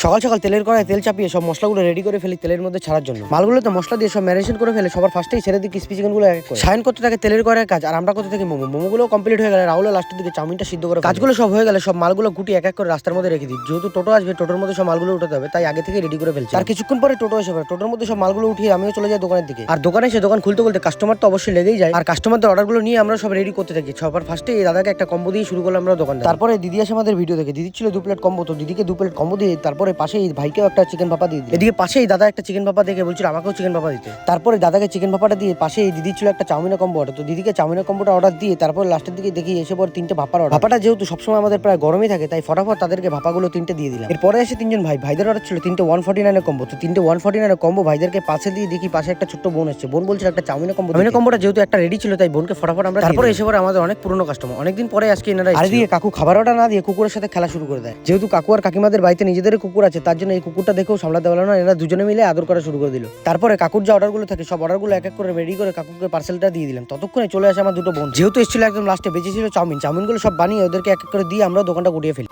সকাল সকাল তেলের কড়ায় তেল চাপিয়ে সব মশলাগুলো রেডি করে ফেলি তেলের মধ্যে ছাড়ার জন্য। মালগুলোতে মশলা দিয়ে সব ম্যারিনেশন করে ফেলে সবার ফার্স্টেই ছেড়ে দিই ক্রিসপি চিকেনগুলো এক এক করে। সায়ন করতে থাকে তেলের কড়াইয়ের কাজ, আর আমরা করতে থাকি মোমোগুলো কমপ্লিট হয়ে গেলে রাহুল লাস্টের দিকে চাউমিনটা সিদ্ধ করে। কাজগুলো সব হয়ে গেলে সব মালগুলো গুটি এক এক করে রাস্তার মধ্যে রেখে দিই। যেহেতু টোটো আসবে, টোটোর মধ্যে সব মালগুলো উঠাতে হবে, তাই আগে থেকে রেডি করে ফেলছি। আর কিছুক্ষণ পরে টোটো এসে পড়ে, টোটোর মধ্যে সব মালগুলো উঠিয়ে আমিও চলে যাই দোকানের দিকে। আর দোকানে এসে দোকান খুলতে খুলতে কাস্টমার তো অবশ্যই লেগেই যায়, আর কাস্টমারদের অর্ডারগুলো নিয়ে আমরা সব রেডি করতে থাকি। সবার ফার্স্টে এই দাদাকে একটা কম্বো দিয়ে শুরু করলাম আমরা দোকান। তারপরে দিদি আসে আমাদের ভিডিও দেখে, দিদি ছিল 2 প্লেট কম্বো, তো দিদিকে 2 প্লেট কম্বো দিয়ে তারপরে পাশে এই ভাইকেও একটা চিকেন ভাপা দিয়ে দিই। এদিকে পাশেই দাদা একটা চিকেন ভাপা দেখে বলছিল আমাকেও চিকেন ভাপা দিতে। তারপরে দাদাকে চিকেন ভাপাটা দিয়ে পাশে এই দিদি ছিল একটা চাউমিনের কম্বো অর্ডার, তো দিদিকে চাউমিনের কম্বোটা অর্ডার দিয়ে তারপর লাস্টের দিকে দেখি এসে পর 3টে ভাপার অর্ডার। ভাপাটা যেহেতু সবসময় আমাদের প্রায় গরমই থাকে, তাই ফটাফট তাদেরকে ভাপাগুলো 3টে দিয়ে দিলাম। এরপরে এসে 3জন ভাই, ভাইদের অর্ডার ছিল 3টে 149 কম্বো, তো 3টে 149 কম্বো ভাইদেরকে পাশে দিয়ে দেখি পাশে একটা ছোট্ট বোন এসেছে। বোন বলছিল একটা চাউমিনের কম্বো। চাউমিনের কম্বোটা যেহেতু একটা রেডি ছিল, তাই বোনকে ফটাফট আমরা। তারপরে এসে পরে আমাদের অনেক পুরনো কাস্টমার, অনেকদিন পরে আজকে এনারা। আর এদিকে কাকু খাবার অর্ডার না দিয়ে কুকুরের সাথে খেলা শুরু করে দেয়। যেহেতু কাকু আর কাকিমাদের বাড়িতে নিজেদের কুকুর আছে, তার জন্য এই কুকুরটা দেখেও সামলাতে পারলো না, এরা দুজনে মিলে আদর করা শুরু করে দিল। তারপরে কাকুর যে অর্ডারগুলো থাকে সব অর্ডারগুলো এক এক করে রেডি করে কাকুকে পার্সেলটা দিয়ে দিলাম। ততক্ষণে চলে আসে আমার 2টো বোন, যেহেতু এসেছিল একদম লাস্টে বেঁচে ছিল চাউমিনগুলো সব বানিয়ে ওদেরকে এক এক করে দিয়ে আমরা দোকানটা গুটিয়ে ফেলি।